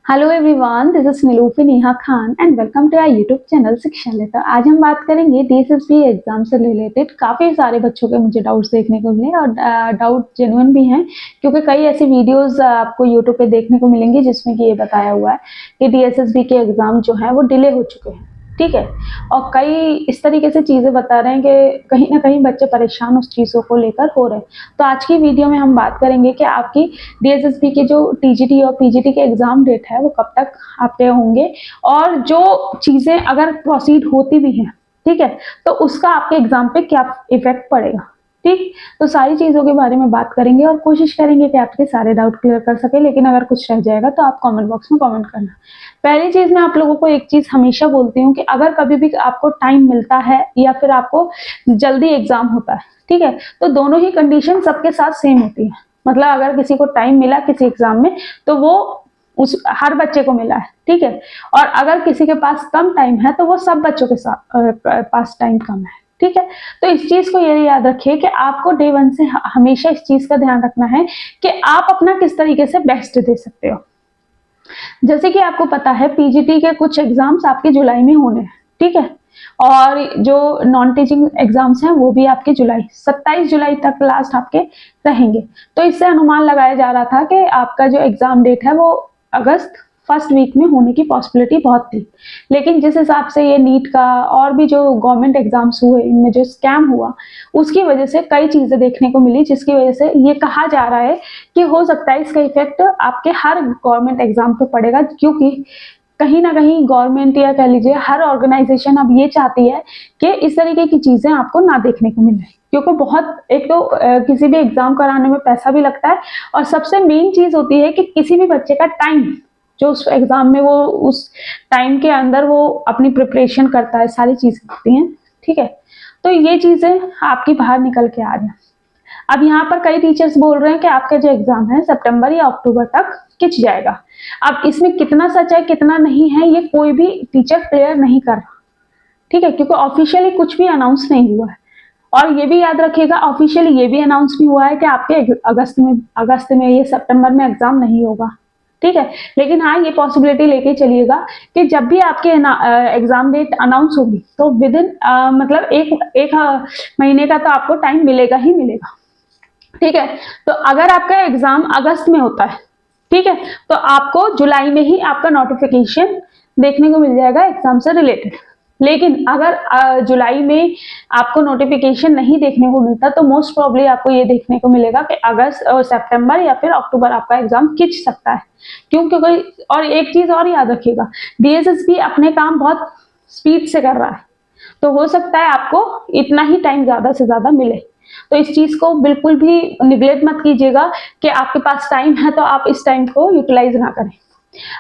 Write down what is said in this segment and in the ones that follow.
Hello everyone, this is Nilufi Neha Khan and welcome to our YouTube channel Shiksha letter. आज हम बात करेंगे डीएसएसबी एग्जाम से रिलेटेड। काफ़ी सारे बच्चों के मुझे डाउट्स देखने को मिले और डाउट जेन्युइन भी हैं, क्योंकि कई ऐसी वीडियोस आपको यूट्यूब पे देखने को मिलेंगी जिसमें कि ये बताया हुआ है कि डीएसएसबी के एग्ज़ाम जो है वो डिले हो चुके हैं। ठीक है, और कई इस तरीके से चीज़ें बता रहे हैं कि कहीं ना कहीं बच्चे परेशान उस चीज़ों को लेकर हो रहे हैं। तो आज की वीडियो में हम बात करेंगे कि आपकी डीएसएसबी के जो टीजीटी और पीजीटी के एग्ज़ाम डेट है वो कब तक आपके होंगे, और जो चीज़ें अगर प्रोसीड होती भी हैं, ठीक है, तो उसका आपके एग्ज़ाम पे क्या इफेक्ट पड़ेगा। ठीक, तो सारी चीज़ों के बारे में बात करेंगे और कोशिश करेंगे कि आपके सारे डाउट क्लियर कर सके। लेकिन अगर कुछ रह जाएगा तो आप कमेंट बॉक्स में कमेंट करना। पहली चीज़, मैं आप लोगों को एक चीज़ हमेशा बोलती हूँ कि अगर कभी भी आपको टाइम मिलता है या फिर आपको जल्दी एग्ज़ाम होता है, ठीक है, तो दोनों ही कंडीशन सबके साथ सेम होती है। मतलब अगर किसी को टाइम मिला किसी एग्ज़ाम में तो वो उस हर बच्चे को मिला है, ठीक है, और अगर किसी के पास कम टाइम है तो वो सब बच्चों के साथ पास टाइम कम है। ठीक है, तो इस चीज को ये याद रखिए कि आपको डे वन से हमेशा इस चीज का ध्यान रखना है कि आप अपना किस तरीके से बेस्ट दे सकते हो। जैसे कि आपको पता है पीजीटी के कुछ एग्जाम्स आपके जुलाई में होने हैं, ठीक है, और जो नॉन टीचिंग एग्जाम्स हैं वो भी आपके जुलाई 27 जुलाई तक लास्ट आपके रहेंगे। तो इससे अनुमान लगाया जा रहा था कि आपका जो एग्जाम डेट है वो अगस्त फर्स्ट वीक में होने की पॉसिबिलिटी बहुत थी। लेकिन जिस हिसाब से ये नीट का और भी जो गवर्नमेंट एग्जाम्स हुए इनमें जो स्कैम हुआ, उसकी वजह से कई चीज़ें देखने को मिली, जिसकी वजह से ये कहा जा रहा है कि हो सकता है इसका इफेक्ट आपके हर गवर्नमेंट एग्जाम पे पड़ेगा। क्योंकि कहीं ना कहीं गवर्नमेंट या कह लीजिए हर ऑर्गेनाइजेशन अब ये चाहती है कि इस तरीके की चीज़ें आपको ना देखने को मिले, क्योंकि बहुत एक तो किसी भी एग्जाम कराने में पैसा भी लगता है, और सबसे मेन चीज़ होती है कि किसी भी बच्चे का टाइम, जो उस एग्जाम में वो उस टाइम के अंदर वो अपनी प्रिपरेशन करता है, सारी चीज़ें होती हैं। ठीक है, तो ये चीज़ें आपकी बाहर निकल के आ रही हैं। अब यहाँ पर कई टीचर्स बोल रहे हैं कि आपका जो एग्जाम है सितंबर या अक्टूबर तक खिंच जाएगा। अब इसमें कितना सच है कितना नहीं है ये कोई भी टीचर क्लियर नहीं कर रहा, ठीक है, क्योंकि ऑफिशियली कुछ भी अनाउंस नहीं हुआ है। और ये भी याद रखिएगा ऑफिशियली ये भी अनाउंस नहीं हुआ है कि आपके अगस्त में ये सितंबर में एग्जाम नहीं होगा। ठीक है, लेकिन हाँ ये पॉसिबिलिटी लेके चलिएगा कि जब भी आपके एग्जाम डेट अनाउंस होगी तो विद इन मतलब एक महीने का तो आपको टाइम मिलेगा ही मिलेगा। ठीक है, तो अगर आपका एग्जाम अगस्त में होता है, ठीक है, तो आपको जुलाई में ही आपका नोटिफिकेशन देखने को मिल जाएगा एग्जाम से रिलेटेड। लेकिन अगर जुलाई में आपको नोटिफिकेशन नहीं देखने को मिलता तो मोस्ट प्रॉब्ली आपको ये देखने को मिलेगा कि अगस्त और सितंबर या फिर अक्टूबर आपका एग्जाम खिंच सकता है। क्यों? क्योंकि और एक चीज और याद रखिएगा, डीएसएसबी अपने काम बहुत स्पीड से कर रहा है, तो हो सकता है आपको इतना ही टाइम ज्यादा से ज्यादा मिले। तो इस चीज को बिल्कुल भी निगलेक्ट मत कीजिएगा कि आपके पास टाइम है तो आप इस टाइम को यूटिलाइज ना करें।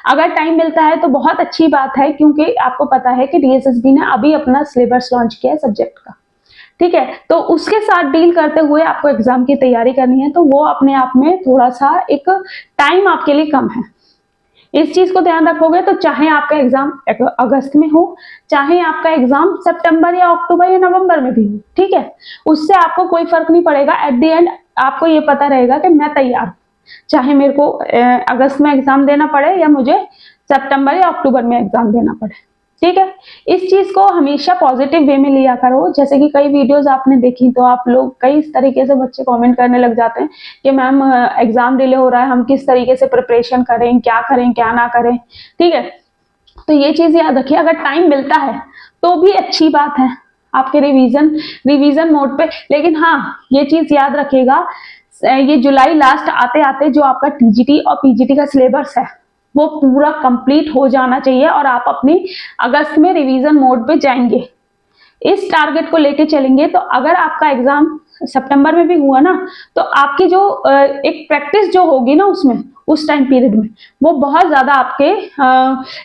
अगर टाइम मिलता है तो बहुत अच्छी बात है, क्योंकि आपको पता है कि डीएसएसबी ने अभी अपना सिलेबस लॉन्च किया है सब्जेक्ट का। ठीक है, तो उसके साथ डील करते हुए आपको एग्जाम की तैयारी करनी है, तो वो अपने आप में थोड़ा सा एक टाइम आपके लिए कम है। इस चीज को ध्यान रखोगे तो चाहे आपका एग्जाम अगस्त में हो, चाहे आपका एग्जाम सितंबर या अक्टूबर या नवंबर में भी हो, ठीक है, उससे आपको कोई फर्क नहीं पड़ेगा। एट द एंड आपको ये पता रहेगा कि मैं तैयार हूँ, चाहे मेरे को अगस्त में एग्जाम देना पड़े या मुझे सितंबर या अक्टूबर में एग्जाम देना पड़े। ठीक है, इस चीज को हमेशा पॉजिटिव वे में लिया करो। जैसे कि कई वीडियोस आपने देखी तो आप लोग कई तरीके से बच्चे कमेंट करने लग जाते हैं कि मैम एग्जाम डिले हो रहा है, हम किस तरीके से प्रिपरेशन करें क्या ना करें। ठीक है, तो ये चीज याद रखिए, अगर टाइम मिलता है तो भी अच्छी बात है आपके रिवीजन मोड पे। लेकिन हाँ ये चीज याद रखिएगा, ये जुलाई लास्ट आते आते जो आपका टीजीटी और पीजीटी का सिलेबस है वो पूरा कंप्लीट हो जाना चाहिए और आप अपनी अगस्त में रिवीजन मोड पे जाएंगे। इस टारगेट को लेके चलेंगे तो अगर आपका एग्जाम सितंबर में भी हुआ ना, तो आपकी जो एक प्रैक्टिस जो होगी ना उसमें उस टाइम पीरियड में वो बहुत ज्यादा आपके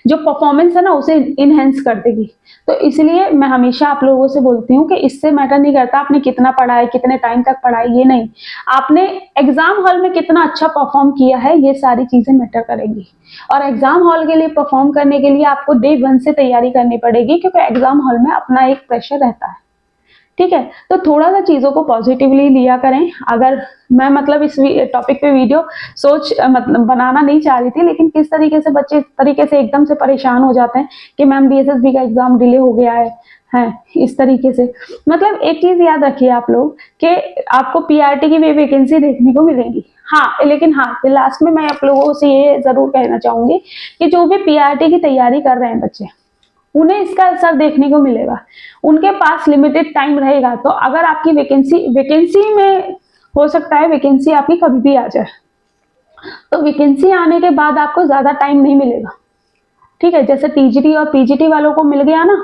जो परफॉर्मेंस है ना उसे इनहेंस कर देगी। तो इसलिए मैं हमेशा आप लोगों से बोलती हूँ कि इससे मैटर नहीं करता आपने कितना पढ़ा है, कितने टाइम तक पढ़ा है, ये नहीं, आपने एग्जाम हॉल में कितना अच्छा परफॉर्म किया है, ये सारी चीजें मैटर करेंगी। और एग्जाम हॉल के लिए परफॉर्म करने के लिए आपको डे वन से तैयारी करनी पड़ेगी, क्योंकि एग्जाम हॉल में अपना एक प्रेशर रहता है। ठीक है। तो थोड़ा सा चीज़ों को पॉजिटिवली लिया करें। अगर मैं मतलब इस टॉपिक पे वीडियो मतलब बनाना नहीं चाह रही थी, लेकिन किस तरीके से बच्चे इस तरीके से एकदम से परेशान हो जाते हैं कि मैम डीएसएसबी का एग्जाम डिले हो गया है इस तरीके से। मतलब एक चीज याद रखिए आप लोग कि आपको पीआरटी की भी वैकेंसी देखने को मिलेगी। हाँ, लेकिन हाँ लास्ट में मैं आप लोगों से ये जरूर कहना चाहूंगी कि जो भी पीआरटी की तैयारी कर रहे हैं बच्चे, उन्हें इसका असर देखने को मिलेगा। उनके पास लिमिटेड टाइम रहेगा, तो अगर आपकी वैकेंसी में हो सकता है वैकेंसी आपकी कभी भी आ जाए, तो वैकेंसी आने के बाद आपको ज्यादा टाइम नहीं मिलेगा। ठीक है, जैसे टीजीटी और पीजीटी वालों को मिल गया ना,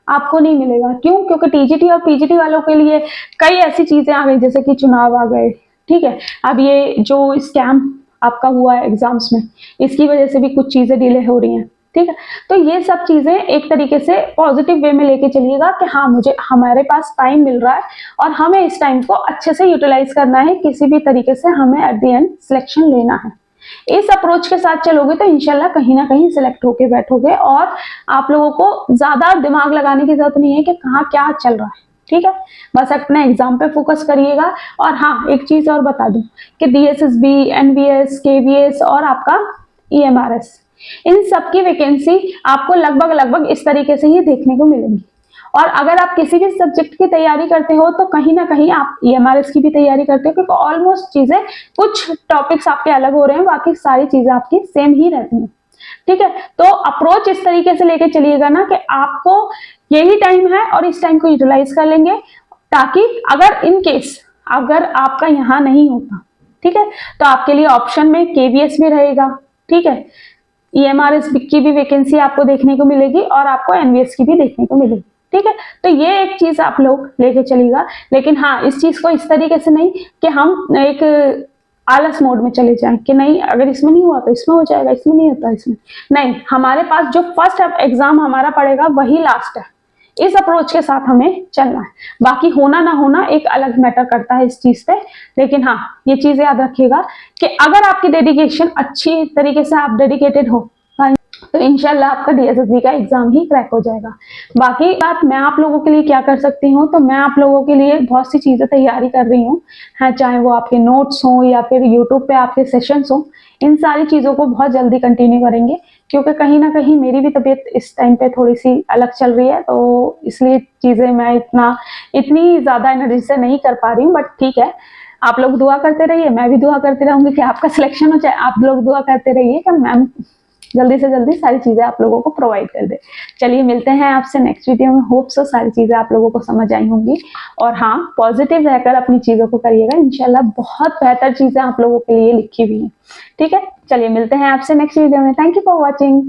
आपको नहीं मिलेगा। क्यों? क्योंकि टीजीटी और पीजीटी वालों के लिए कई ऐसी चीजें आ गई, जैसे कि चुनाव आ गए। ठीक है, अब ये जो स्कैम आपका हुआ है एग्जाम्स में, इसकी वजह से भी कुछ चीजें डिले हो रही हैं। ठीक है, तो ये सब चीजें एक तरीके से पॉजिटिव वे में लेके चलिएगा कि हाँ मुझे हमारे पास टाइम मिल रहा है और हमें इस टाइम को अच्छे से यूटिलाइज करना है, किसी भी तरीके से हमें एट द एंड सिलेक्शन लेना है। इस अप्रोच के साथ चलोगे तो इंशाल्लाह कहीं ना कहीं सिलेक्ट होके बैठोगे, और आप लोगों को ज्यादा दिमाग लगाने की जरूरत नहीं है कि कहाँ क्या चल रहा है। ठीक है, बस अपने एग्जाम पे फोकस करिएगा। और हाँ, एक चीज और बता दूं कि डीएसएसबी, एनवीएस, केवीएस और आपका ईएमआरएस, इन सब की वैकेंसी आपको लगभग इस तरीके से ही देखने को मिलेंगी। और अगर आप किसी भी सब्जेक्ट की तैयारी करते हो तो कहीं ना कहीं आप ईएमआरएस की भी तैयारी करते हो, क्योंकि ऑलमोस्ट चीजें, कुछ टॉपिक्स आपके अलग हो रहे हैं, बाकी सारी चीजें आपकी सेम ही रहती हैं। ठीक है, तो अप्रोच इस तरीके से लेके चलिएगा ना कि आपको यही टाइम है और इस टाइम को यूटिलाइज कर लेंगे, ताकि अगर इन केस अगर आपका यहाँ नहीं होता, ठीक है, तो आपके लिए ऑप्शन में केवीएस भी रहेगा। ठीक है, ईएमआरएस की भी वैकेंसी आपको देखने को मिलेगी और आपको एनवीएस की भी देखने को मिलेगी। ठीक है, तो ये एक चीज आप लोग लेके चलिएगा। लेकिन हाँ, इस चीज को इस तरीके से नहीं कि हम एक आलस मोड में चले जाएं कि नहीं अगर इसमें नहीं हुआ तो इसमें हो जाएगा, इसमें नहीं होता इसमें नहीं। हमारे पास जो फर्स्ट एग्जाम हमारा पड़ेगा वही लास्ट है। इस अप्रोच के साथ हमें चलना है, बाकी होना ना होना एक अलग मैटर करता है इस चीज पे। लेकिन हाँ, ये चीज याद रखिएगा कि अगर आपकी डेडिकेशन अच्छी तरीके से आप डेडिकेटेड हो तो इंशाल्लाह आपका डीएसएसबी का एग्जाम ही क्रैक हो जाएगा। बाकी बात मैं आप लोगों के लिए क्या कर सकती हूँ, तो मैं आप लोगों के लिए बहुत सी चीजें तैयारी कर रही हूँ, है चाहे वो आपके नोट्स हो या फिर यूट्यूब पे आपके सेशंस हो। इन सारी चीजों को बहुत जल्दी कंटिन्यू करेंगे, क्योंकि कहीं ना कहीं मेरी भी तबीयत इस टाइम पे थोड़ी सी अलग चल रही है, तो इसलिए चीजें मैं इतनी ज्यादा एनर्जी से नहीं कर पा रही हूँ। बट ठीक है, आप लोग दुआ करते रहिए, मैं भी दुआ करती रहूंगी कि आपका सिलेक्शन हो, चाहे आप लोग दुआ करते रहिए कि मैम जल्दी से जल्दी सारी चीजें आप लोगों को प्रोवाइड कर दे। चलिए मिलते हैं आपसे नेक्स्ट वीडियो में। होप सो सारी चीजें आप लोगों को समझ आई होंगी, और हाँ, पॉजिटिव रहकर अपनी चीजों को करिएगा, इंशाल्लाह बहुत बेहतर चीजें आप लोगों के लिए लिखी हुई हैं। ठीक है, चलिए मिलते हैं आपसे नेक्स्ट वीडियो में। Thank you for watching.